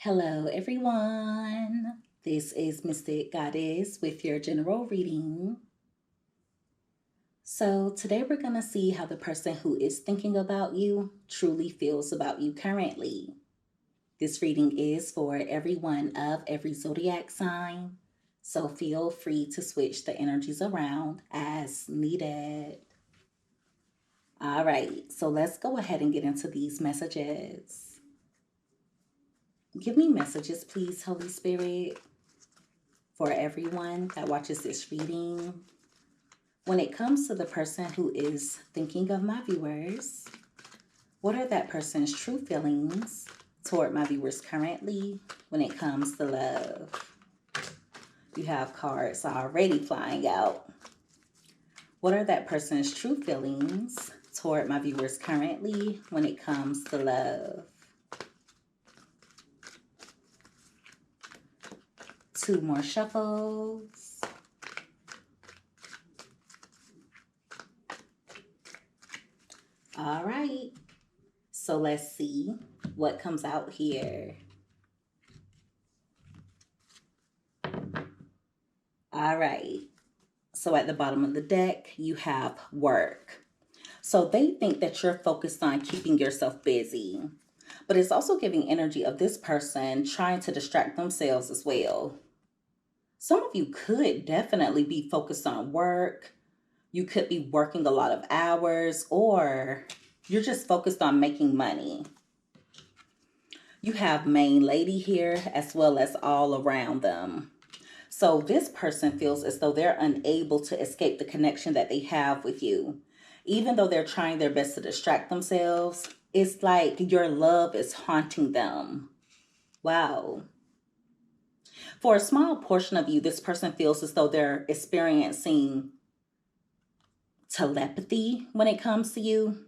Hello, everyone. This is Mystic Goddess with your general reading. So, today we're going to see how the person who is thinking about you truly feels about you currently. This reading is for everyone of every zodiac sign, so feel free to switch the energies around as needed. All right, so let's go ahead and get into these messages. Give me messages, please, Holy Spirit, for everyone that watches this reading. When it comes to the person who is thinking of my viewers, what are that person's true feelings toward my viewers currently when it comes to love? You have cards already flying out. What are that person's true feelings toward my viewers currently when it comes to love? Two more shuffles. All right. So let's see what comes out here. All right. So at the bottom of the deck, you have work. So they think that you're focused on keeping yourself busy, but it's also giving energy of this person trying to distract themselves as well. Some of you could definitely be focused on work. You could be working a lot of hours, or you're just focused on making money. You have main lady here as well as all around them. So this person feels as though they're unable to escape the connection that they have with you. Even though they're trying their best to distract themselves, it's like your love is haunting them. Wow. For a small portion of you, this person feels as though they're experiencing telepathy when it comes to you.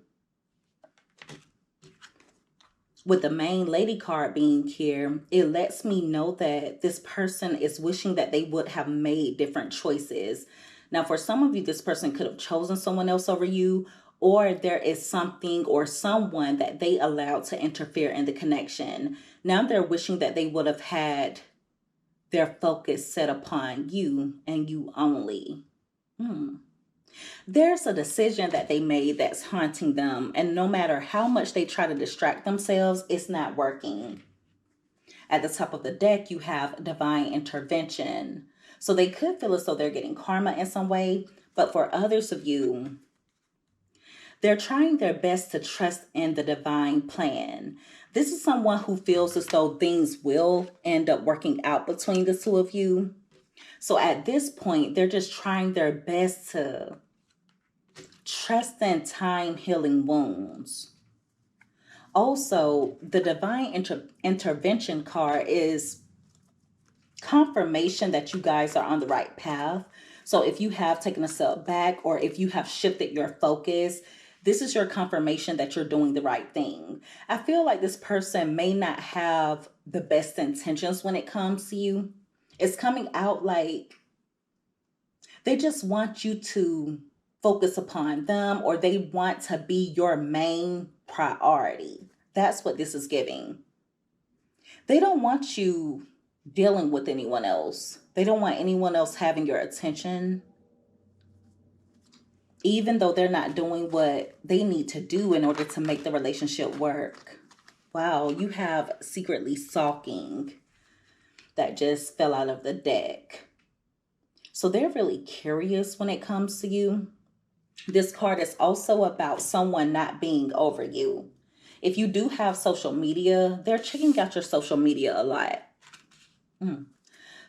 With the main lady card being here, it lets me know that this person is wishing that they would have made different choices. Now, for some of you, this person could have chosen someone else over you, or there is something or someone that they allowed to interfere in the connection. Now they're wishing that they would have had their focus set upon you and you only. There's a decision that they made that's haunting them, and no matter how much they try to distract themselves, it's not working. At the top of the deck, you have divine intervention. So they could feel as though they're getting karma in some way, but for others of you, they're trying their best to trust in the divine plan. This is someone who feels as though things will end up working out between the two of you. So at this point, they're just trying their best to trust in time healing wounds. Also, the divine intervention card is confirmation that you guys are on the right path. So if you have taken a step back or if you have shifted your focus, this is your confirmation that you're doing the right thing. I feel like this person may not have the best intentions when it comes to you. It's coming out like they just want you to focus upon them, or they want to be your main priority. That's what this is giving. They don't want you dealing with anyone else. They don't want anyone else having your attention, even though they're not doing what they need to do in order to make the relationship work. Wow, you have secretly stalking that just fell out of the deck. So they're really curious when it comes to you. This card is also about someone not being over you. If you do have social media, they're checking out your social media a lot.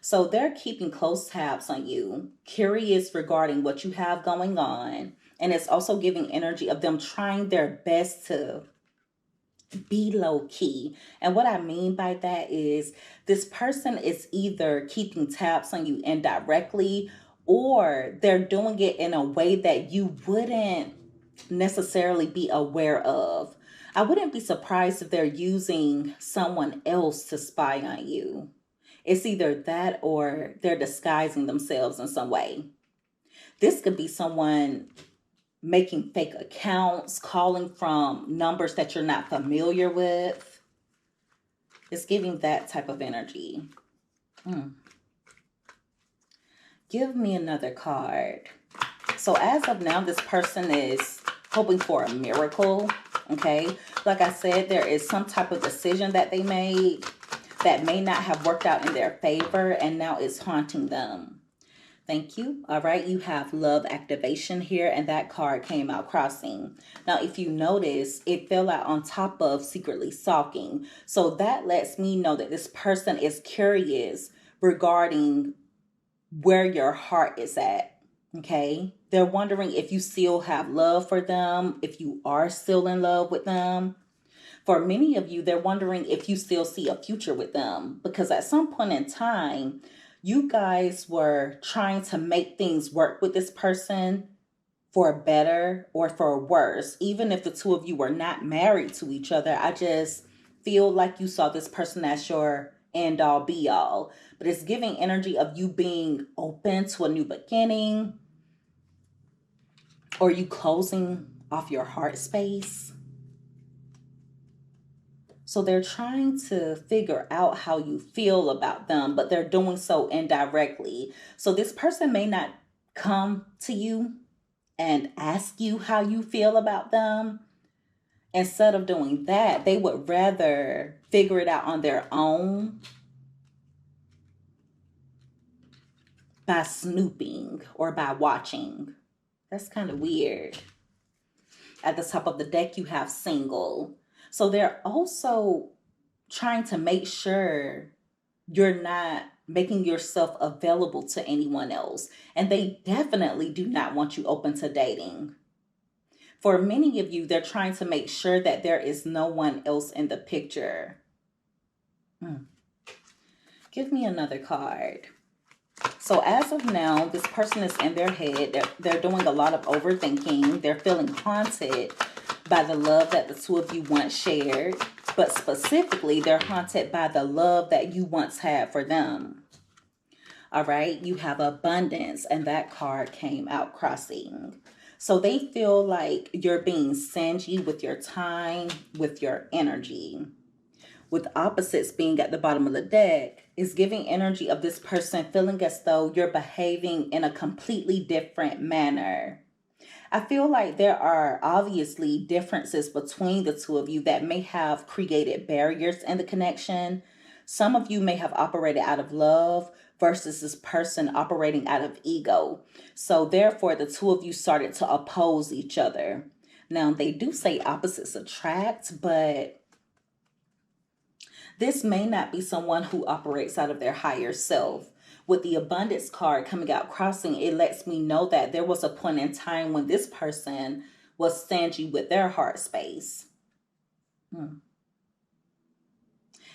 So they're keeping close tabs on you, curious regarding what you have going on. And it's also giving energy of them trying their best to be low key. And what I mean by that is this person is either keeping tabs on you indirectly, or they're doing it in a way that you wouldn't necessarily be aware of. I wouldn't be surprised if they're using someone else to spy on you. It's either that or they're disguising themselves in some way. This could be someone making fake accounts, calling from numbers that you're not familiar with. It's giving that type of energy. Give me another card. So as of now, this person is hoping for a miracle, okay? Like I said, there is some type of decision that they made that may not have worked out in their favor, and now it's haunting them. Thank you. All right, you have love activation here, and that card came out crossing. Now, if you notice, it fell out on top of secretly stalking. So that lets me know that this person is curious regarding where your heart is at. Okay, they're wondering if you still have love for them, if you are still in love with them. For many of you, they're wondering if you still see a future with them, because at some point in time, you guys were trying to make things work with this person for better or for worse. Even if the two of you were not married to each other, I just feel like you saw this person as your end all be all. But it's giving energy of you being open to a new beginning, or you closing off your heart space. So they're trying to figure out how you feel about them, but they're doing so indirectly. So this person may not come to you and ask you how you feel about them. Instead of doing that, they would rather figure it out on their own by snooping or by watching. That's kind of weird. At the top of the deck, you have single. So they're also trying to make sure you're not making yourself available to anyone else. And they definitely do not want you open to dating. For many of you, they're trying to make sure that there is no one else in the picture. Give me another card. So as of now, this person is in their head. They're doing a lot of overthinking. They're feeling haunted by the love that the two of you once shared. But specifically, they're haunted by the love that you once had for them. All right, you have abundance, and that card came out crossing. So they feel like you're being stingy with your time, with your energy. With opposites being at the bottom of the deck, is giving energy of this person feeling as though you're behaving in a completely different manner. I feel like there are obviously differences between the two of you that may have created barriers in the connection. Some of you may have operated out of love versus this person operating out of ego. So therefore, the two of you started to oppose each other. Now, they do say opposites attract, but this may not be someone who operates out of their higher self. With the abundance card coming out crossing, it lets me know that there was a point in time when this person was stingy with their heart space.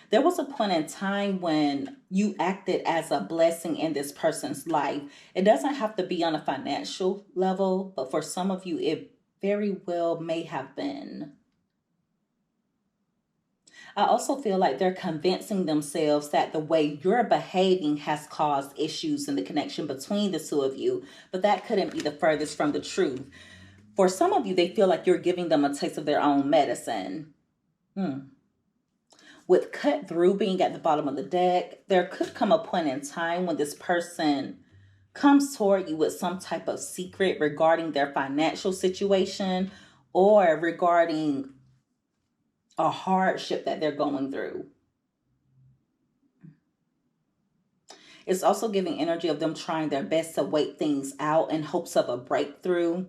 There was a point in time when you acted as a blessing in this person's life. It doesn't have to be on a financial level, but for some of you, it very well may have been. I also feel like they're convincing themselves that the way you're behaving has caused issues in the connection between the two of you, but that couldn't be the furthest from the truth. For some of you, they feel like you're giving them a taste of their own medicine. With cut through being at the bottom of the deck, there could come a point in time when this person comes toward you with some type of secret regarding their financial situation or regarding a hardship that they're going through. It's also giving energy of them trying their best to wait things out in hopes of a breakthrough.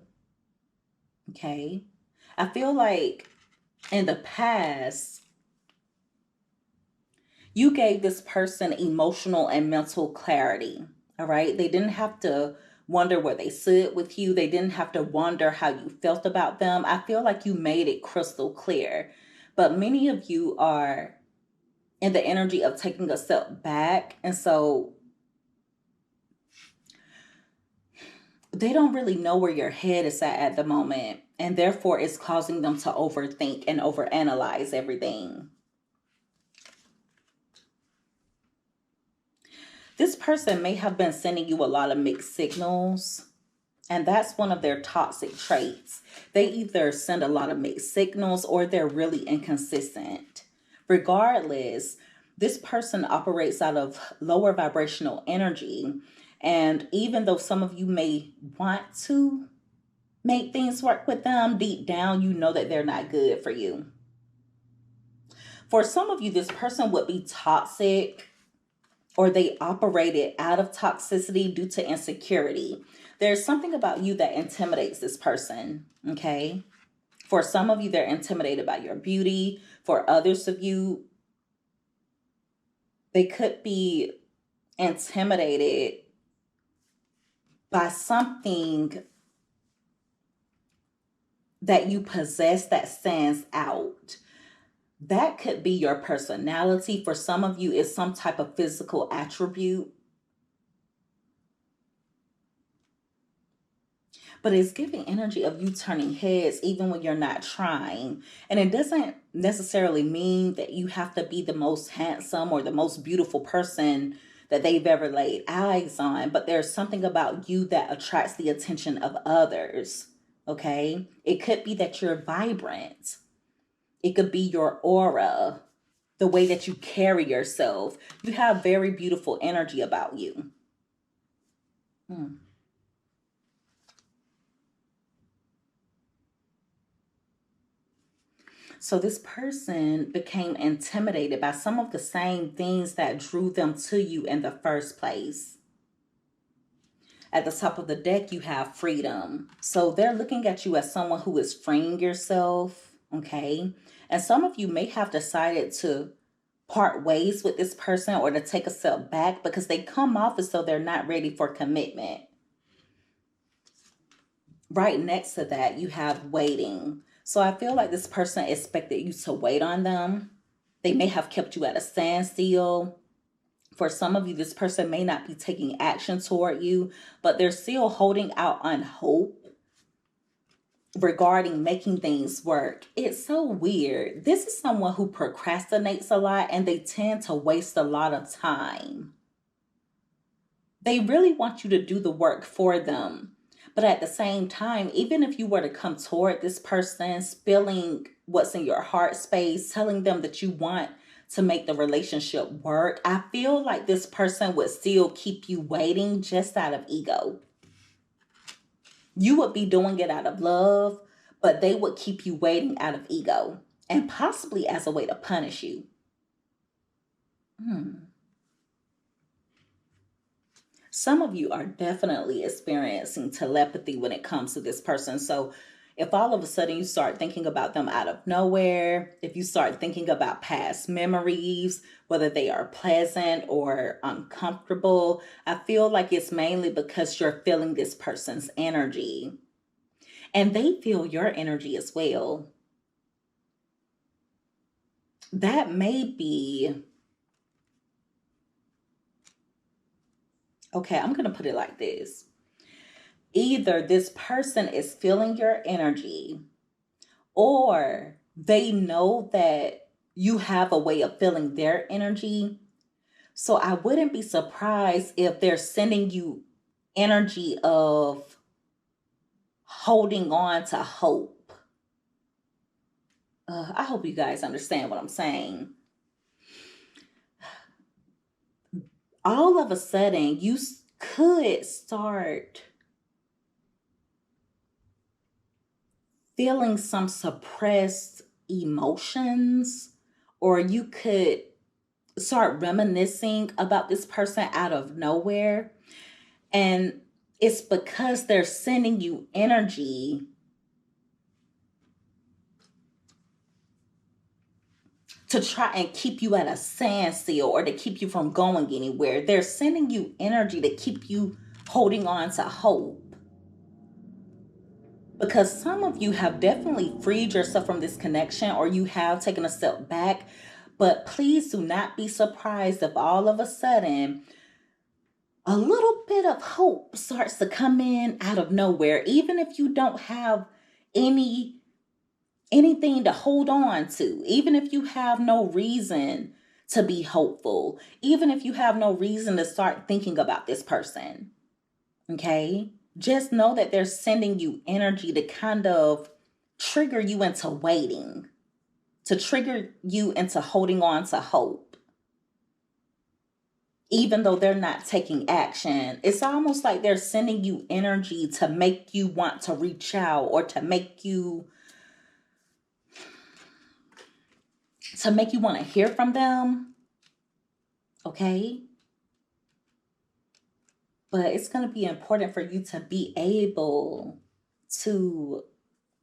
Okay. I feel like in the past, you gave this person emotional and mental clarity. All right. They didn't have to wonder where they stood with you. They didn't have to wonder how you felt about them. I feel like you made it crystal clear. But many of you are in the energy of taking a step back. And so they don't really know where your head is at the moment. And therefore, it's causing them to overthink and overanalyze everything. This person may have been sending you a lot of mixed signals. And that's one of their toxic traits. They either send a lot of mixed signals or they're really inconsistent. Regardless, This person operates out of lower vibrational energy. And even though some of you may want to make things work with them, deep down, you know that they're not good for you. For some of you, this person would be toxic, or they operated out of toxicity due to insecurity. There's something about you that intimidates this person, okay? For some of you, they're intimidated by your beauty. For others of you, they could be intimidated by something that you possess that stands out. That could be your personality. For some of you, it's some type of physical attribute. But it's giving energy of you turning heads even when you're not trying. And it doesn't necessarily mean that you have to be the most handsome or the most beautiful person that they've ever laid eyes on. But there's something about you that attracts the attention of others. Okay? It could be that you're vibrant. It could be your aura, the way that you carry yourself. You have very beautiful energy about you. So this person became intimidated by some of the same things that drew them to you in the first place. At the top of the deck, you have freedom. So they're looking at you as someone who is freeing yourself, okay? And some of you may have decided to part ways with this person or to take a step back because they come off as though they're not ready for commitment. Right next to that, you have waiting. So I feel like this person expected you to wait on them. They may have kept you at a standstill. For some of you, this person may not be taking action toward you, but they're still holding out on hope regarding making things work. It's so weird. This is someone who procrastinates a lot and they tend to waste a lot of time. They really want you to do the work for them. But at the same time, even if you were to come toward this person, spilling what's in your heart space, telling them that you want to make the relationship work, I feel like this person would still keep you waiting just out of ego. You would be doing it out of love, but they would keep you waiting out of ego and possibly as a way to punish you. Some of you are definitely experiencing telepathy when it comes to this person. So if all of a sudden you start thinking about them out of nowhere, if you start thinking about past memories, whether they are pleasant or uncomfortable, I feel like it's mainly because you're feeling this person's energy. And they feel your energy as well. That may be... Okay, I'm going to put it like this. Either this person is feeling your energy, or they know that you have a way of feeling their energy. So I wouldn't be surprised if they're sending you energy of holding on to hope. I hope you guys understand what I'm saying. All of a sudden, you could start feeling some suppressed emotions, or you could start reminiscing about this person out of nowhere. And it's because they're sending you energy to try and keep you at a standstill or to keep you from going anywhere. They're sending you energy to keep you holding on to hope. Because some of you have definitely freed yourself from this connection, or you have taken a step back. But please do not be surprised if all of a sudden a little bit of hope starts to come in out of nowhere, even if you don't have anything to hold on to, even if you have no reason to be hopeful, even if you have no reason to start thinking about this person. Okay? Just know that they're sending you energy to kind of trigger you into waiting, to trigger you into holding on to hope. even though they're not taking action. It's almost like they're sending you energy to make you want to reach out, or to make you want to hear from them. Okay? But it's going to be important for you to be able to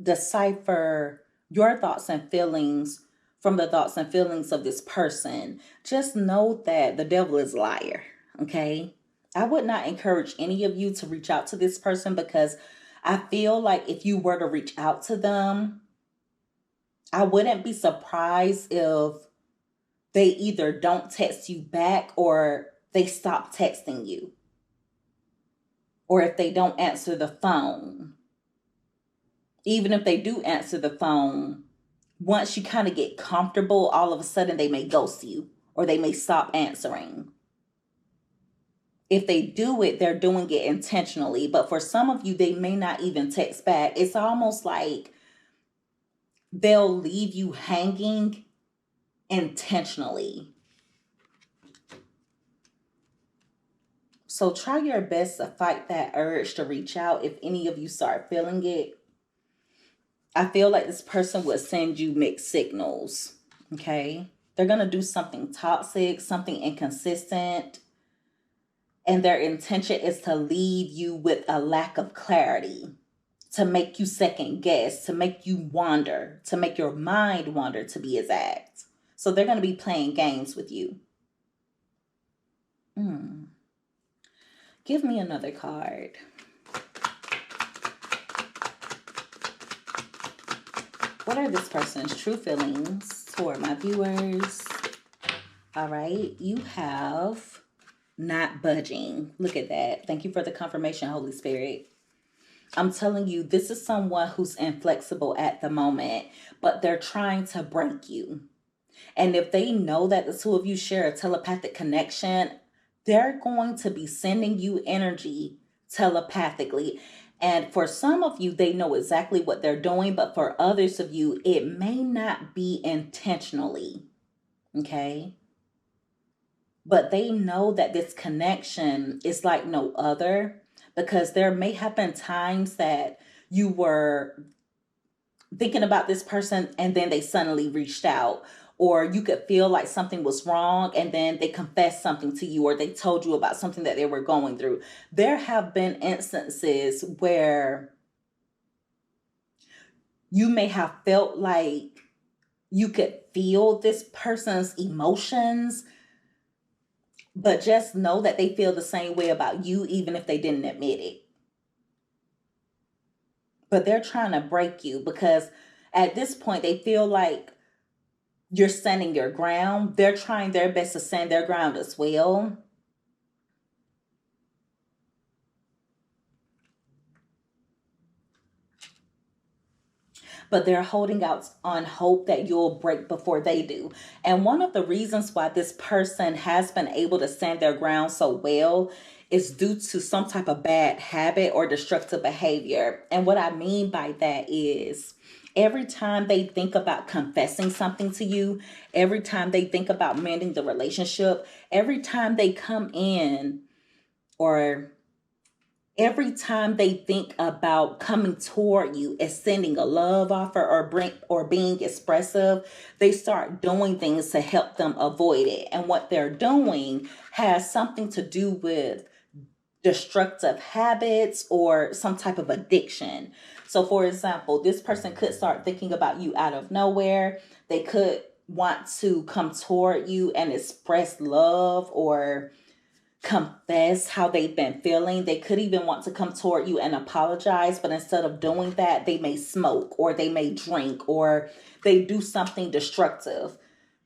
decipher your thoughts and feelings from the thoughts and feelings of this person. Just know that the devil is a liar. Okay? I would not encourage any of you to reach out to this person, because I feel like if you were to reach out to them, I wouldn't be surprised if they either don't text you back, or they stop texting you, or if they don't answer the phone. Even if they do answer the phone, once you kind of get comfortable, all of a sudden they may ghost you, or they may stop answering. If they do it, they're doing it intentionally. But for some of you, they may not even text back. It's almost like they'll leave you hanging intentionally. So try your best to fight that urge to reach out if any of you start feeling it. I feel like this person would send you mixed signals. Okay? They're going to do something toxic, something inconsistent. And their intention is to leave you with a lack of clarity, to make you second guess, to make you wander, to make your mind wander, to be exact. So they're going to be playing games with you. Give me another card. What are this person's true feelings toward my viewers? All right, you have not budging. Look at that. Thank you for the confirmation, Holy Spirit. I'm telling you, this is someone who's inflexible at the moment, but they're trying to break you. And if they know that the two of you share a telepathic connection, they're going to be sending you energy telepathically. And for some of you, they know exactly what they're doing, but for others of you, it may not be intentionally. Okay? But they know that this connection is like no other, because there may have been times that you were thinking about this person and then they suddenly reached out, or you could feel like something was wrong and then they confessed something to you, or they told you about something that they were going through. There have been instances where you may have felt like you could feel this person's emotions, but just know that they feel the same way about you, even if they didn't admit it. But they're trying to break you, because at this point they feel like you're standing your ground. They're trying their best to stand their ground as well. But they're holding out on hope that you'll break before they do. And one of the reasons why this person has been able to stand their ground so well is due to some type of bad habit or destructive behavior. And what I mean by that is, every time they think about confessing something to you, every time they think about mending the relationship, every time they come in, or every time they think about coming toward you, extending a love offer, or being expressive, they start doing things to help them avoid it. And what they're doing has something to do with destructive habits or some type of addiction. So for example, this person could start thinking about you out of nowhere. They could want to come toward you and express love, or confess how they've been feeling. They could even want to come toward you and apologize, but instead of doing that, they may smoke, or they may drink, or they do something destructive.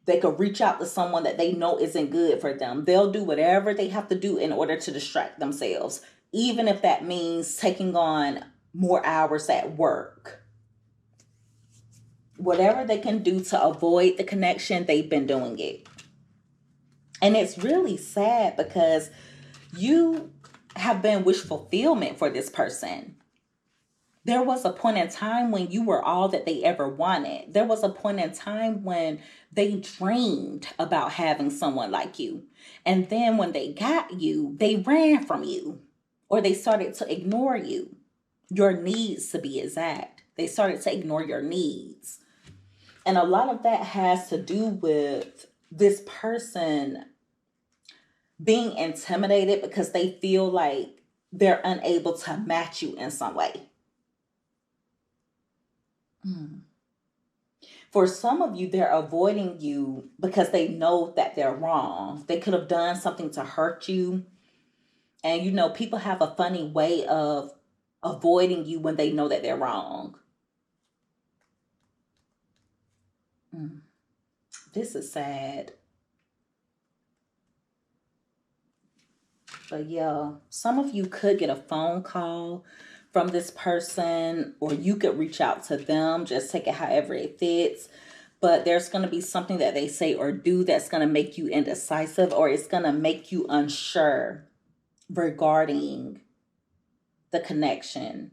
They could reach out to someone that they know isn't good for them. They'll do whatever they have to do in order to distract themselves, even if that means taking on more hours at work. Whatever they can do to avoid the connection, they've been doing it. And it's really sad, because you have been wish fulfillment for this person. There was a point in time when you were all that they ever wanted. There was a point in time when they dreamed about having someone like you. And then when they got you, they ran from you or they started to ignore you. Your needs, to be exact. They started to ignore your needs. And a lot of that has to do with this person being intimidated because they feel like they're unable to match you in some way. For some of you, they're avoiding you because they know that they're wrong. They could have done something to hurt you. And you know, people have a funny way of avoiding you when they know that they're wrong. This is sad. But yeah, some of you could get a phone call from this person, or you could reach out to them. Just take it however it fits. But there's going to be something that they say or do that's going to make you indecisive, or it's going to make you unsure regarding the connection.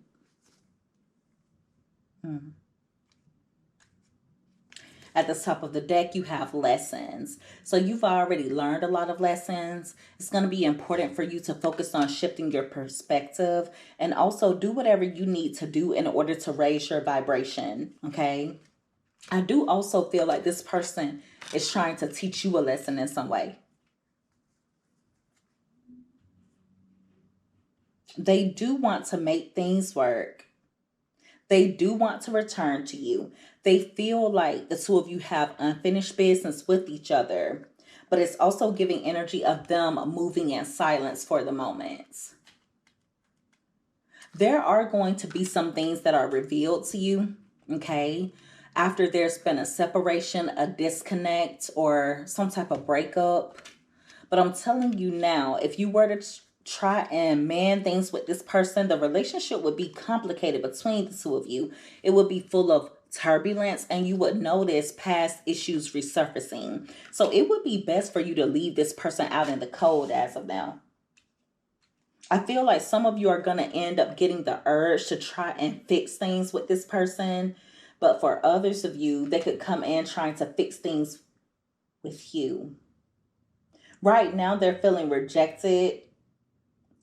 At the top of the deck, you have lessons. So you've already learned a lot of lessons. It's going to be important for you to focus on shifting your perspective and also do whatever you need to do in order to raise your vibration. Okay. I do also feel like this person is trying to teach you a lesson in some way. They do want to make things work. They do want to return to you. They feel like the two of you have unfinished business with each other, but it's also giving energy of them moving in silence for the moment. There are going to be some things that are revealed to you, okay? After there's been a separation, a disconnect, or some type of breakup. But I'm telling you now, if you were to try and man things with this person, the relationship would be complicated between the two of you. It would be full of turbulence and you would notice past issues resurfacing. So it would be best for you to leave this person out in the cold as of now. I feel like some of you are going to end up getting the urge to try and fix things with this person. But for others of you, they could come in trying to fix things with you. Right now, they're feeling rejected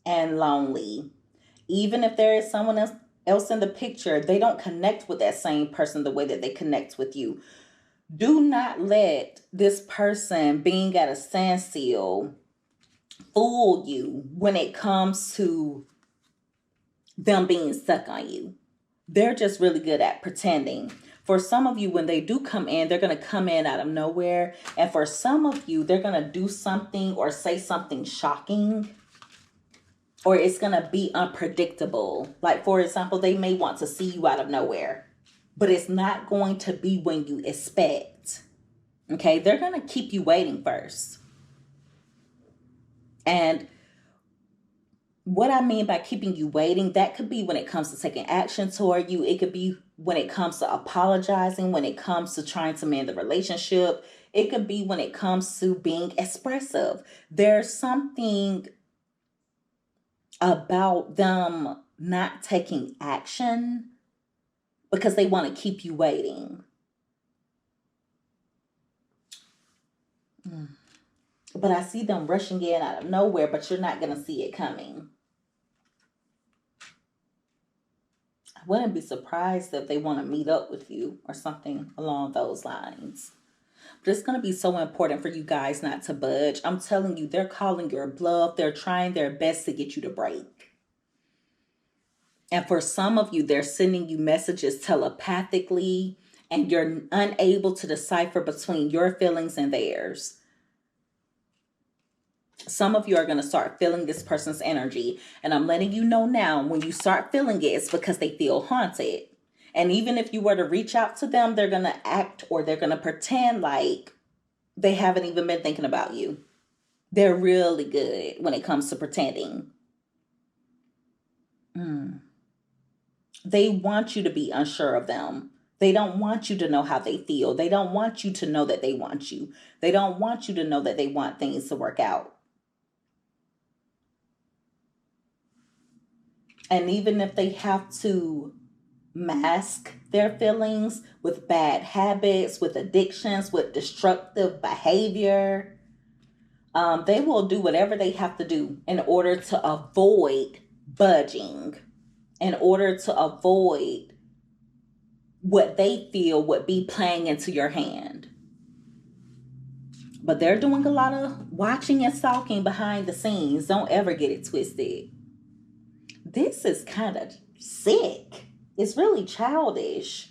and lonely. Even if there is someone else in the picture, they don't connect with that same person the way that they connect with you. Do not let this person being at a standstill fool you when it comes to them being stuck on you. They're just really good at pretending. For some of you, when they do come in, they're going to come in out of nowhere. And for some of you, they're going to do something or say something shocking. Or it's going to be unpredictable. Like, for example, they may want to see you out of nowhere. But it's not going to be when you expect. Okay? They're going to keep you waiting first. And what I mean by keeping you waiting, that could be when it comes to taking action toward you. It could be when it comes to apologizing, when it comes to trying to mend the relationship. It could be when it comes to being expressive. There's something about them not taking action because they want to keep you waiting. But I see them rushing in out of nowhere, but you're not going to see it coming. I wouldn't be surprised if they want to meet up with you or something along those lines. But it's going to be so important for you guys not to budge. I'm telling you, they're calling your bluff. They're trying their best to get you to break. And for some of you, they're sending you messages telepathically, and you're unable to decipher between your feelings and theirs. Some of you are going to start feeling this person's energy. And I'm letting you know now, when you start feeling it, it's because they feel haunted. And even if you were to reach out to them, they're going to act or they're going to pretend like they haven't even been thinking about you. They're really good when it comes to pretending. They want you to be unsure of them. They don't want you to know how they feel. They don't want you to know that they want you. They don't want you to know that they want things to work out. And even if they have to mask their feelings with bad habits, with addictions, with destructive behavior. They will do whatever they have to do in order to avoid budging, in order to avoid what they feel would be playing into your hand. But they're doing a lot of watching and stalking behind the scenes. Don't ever get it twisted. This is kind of sick. It's really childish.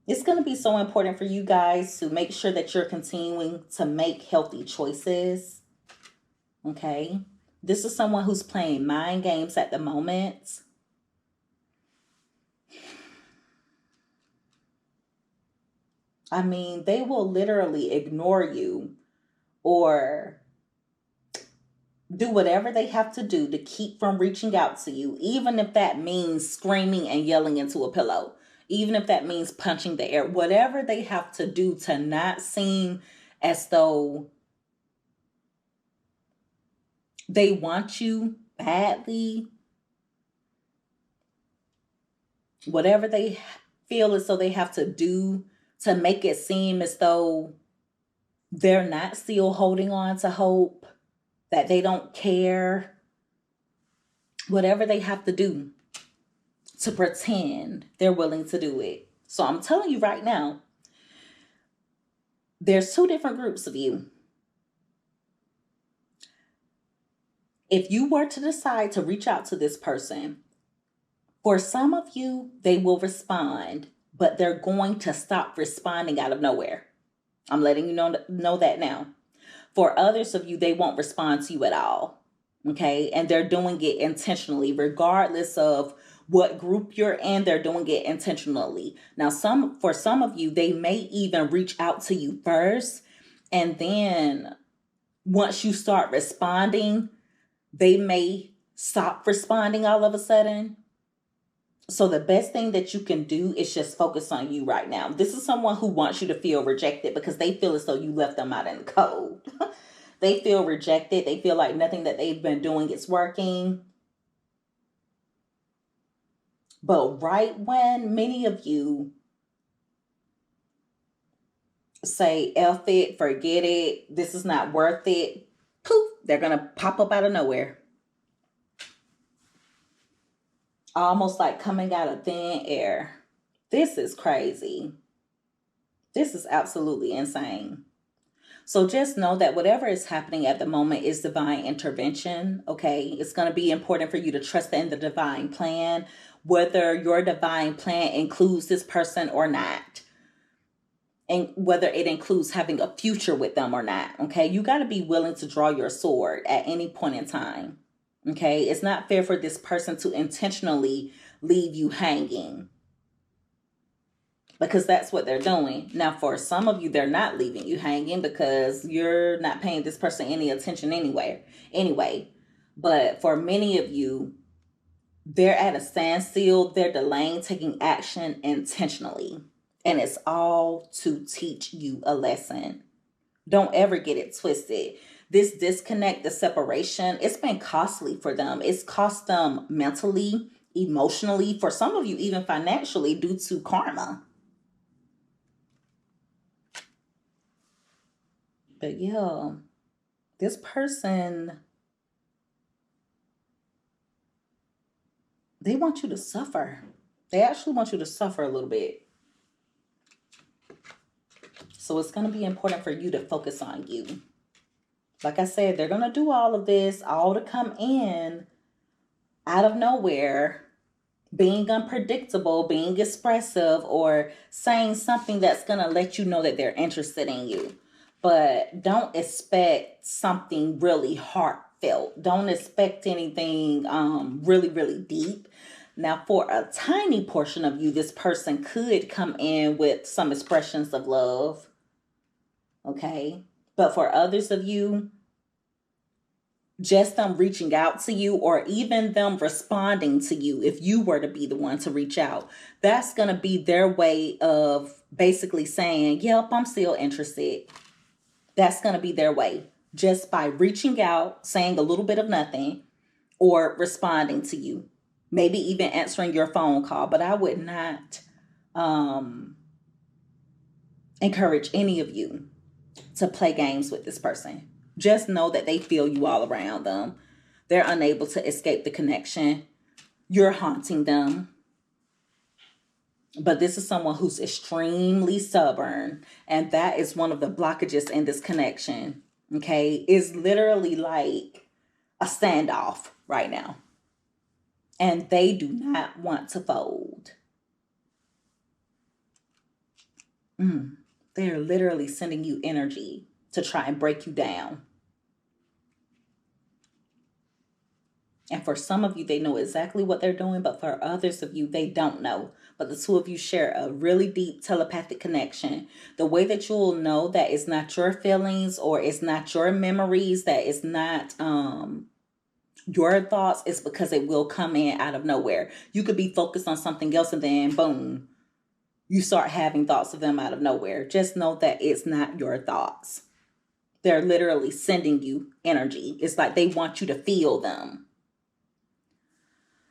It's going to be so important for you guys to make sure that you're continuing to make healthy choices. Okay? This is someone who's playing mind games at the moment. I mean, they will literally ignore you or do whatever they have to do to keep from reaching out to you, even if that means screaming and yelling into a pillow, even if that means punching the air, whatever they have to do to not seem as though they want you badly, whatever they feel as though they have to do to make it seem as though they're not still holding on to hope, that they don't care, whatever they have to do to pretend they're willing to do it. So I'm telling you right now, there's two different groups of you. If you were to decide to reach out to this person, for some of you, they will respond, but they're going to stop responding out of nowhere. I'm letting you know that now. For others of you, they won't respond to you at all. Okay? And they're doing it intentionally, regardless of what group you're in, they're doing it intentionally. Now, for some of you, they may even reach out to you first. And then once you start responding, they may stop responding all of a sudden. So the best thing that you can do is just focus on you right now. This is someone who wants you to feel rejected because they feel as though you left them out in the cold. They feel rejected. They feel like nothing that they've been doing is working. But right when many of you say, F it, forget it, this is not worth it, poof, they're going to pop up out of nowhere. Almost like coming out of thin air. This is crazy. This is absolutely insane. So just know that whatever is happening at the moment is divine intervention, okay? It's going to be important for you to trust in the divine plan, whether your divine plan includes this person or not, and whether it includes having a future with them or not, okay? You got to be willing to draw your sword at any point in time. Okay, it's not fair for this person to intentionally leave you hanging because that's what they're doing. Now, for some of you, they're not leaving you hanging because you're not paying this person any attention anyway. But for many of you, they're at a standstill. They're delaying taking action intentionally. And it's all to teach you a lesson. Don't ever get it twisted. This disconnect, the separation, it's been costly for them. It's cost them mentally, emotionally, for some of you, even financially, due to karma. But yeah, this person, they want you to suffer. They actually want you to suffer a little bit. So it's going to be important for you to focus on you. Like I said, they're going to do all of this, all to come in out of nowhere, being unpredictable, being expressive, or saying something that's going to let you know that they're interested in you. But don't expect something really heartfelt. Don't expect anything really, really deep. Now, for a tiny portion of you, this person could come in with some expressions of love. Okay? But for others of you, just them reaching out to you or even them responding to you, if you were to be the one to reach out, that's going to be their way of basically saying, yep, I'm still interested. That's going to be their way. Just by reaching out, saying a little bit of nothing, or responding to you. maybe even answering your phone call. But I would not encourage any of you to play games with this person. Just know that they feel you all around them. They're unable to escape the connection. You're haunting them. But this is someone who's extremely stubborn. And that is one of the blockages in this connection. Okay. It's literally like a standoff right now. And they do not want to fold. They're literally sending you energy to try and break you down. And for some of you, they know exactly what they're doing, but for others of you, they don't know. But the two of you share a really deep telepathic connection. The way that you will know that it's not your feelings or it's not your memories, that it's not your thoughts, is because it will come in out of nowhere. You could be focused on something else and then boom, you start having thoughts of them out of nowhere. Just know that it's not your thoughts. They're literally sending you energy. It's like they want you to feel them.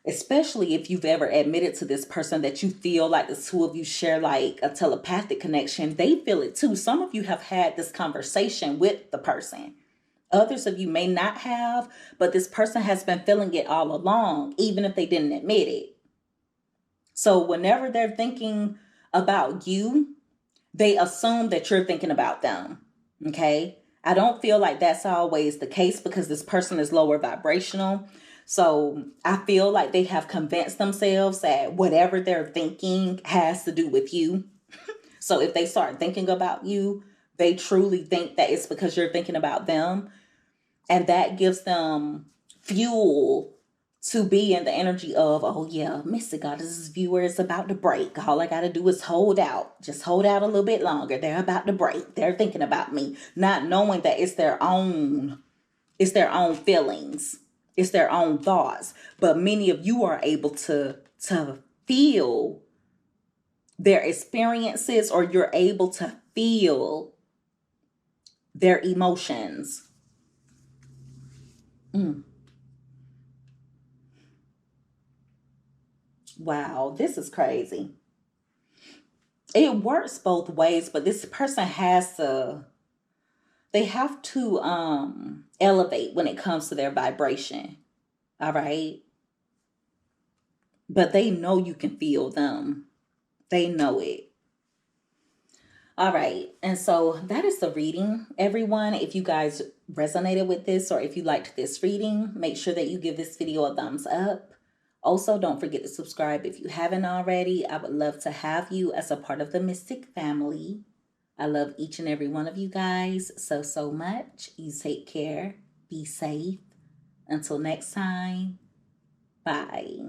Especially if you've ever admitted to this person that you feel like the two of you share like a telepathic connection. They feel it too. Some of you have had this conversation with the person. Others of you may not have, but this person has been feeling it all along, even if they didn't admit it. So whenever they're thinking about you, they assume that you're thinking about them. Okay? I don't feel like that's always the case because this person is lower vibrational. So I feel like they have convinced themselves that whatever they're thinking has to do with you. So if they start thinking about you, they truly think that it's because you're thinking about them. And that gives them fuel to be in the energy of, oh yeah, Mystic Goddess's viewer is about to break. All I got to do is hold out. Just hold out a little bit longer. They're about to break. They're thinking about me, not knowing that it's their own feelings. It's their own thoughts. But many of you are able to feel their experiences, or you're able to feel their emotions. Wow, this is crazy. It works both ways, but this person they have to elevate when it comes to their vibration. All right? But they know you can feel them. They know it. All right. And so that is the reading, everyone. If you guys resonated with this or if you liked this reading, make sure that you give this video a thumbs up. Also, don't forget to subscribe if you haven't already. I would love to have you as a part of the Mystic family. I love each and every one of you guys so much. You take care. Be safe. Until next time, bye.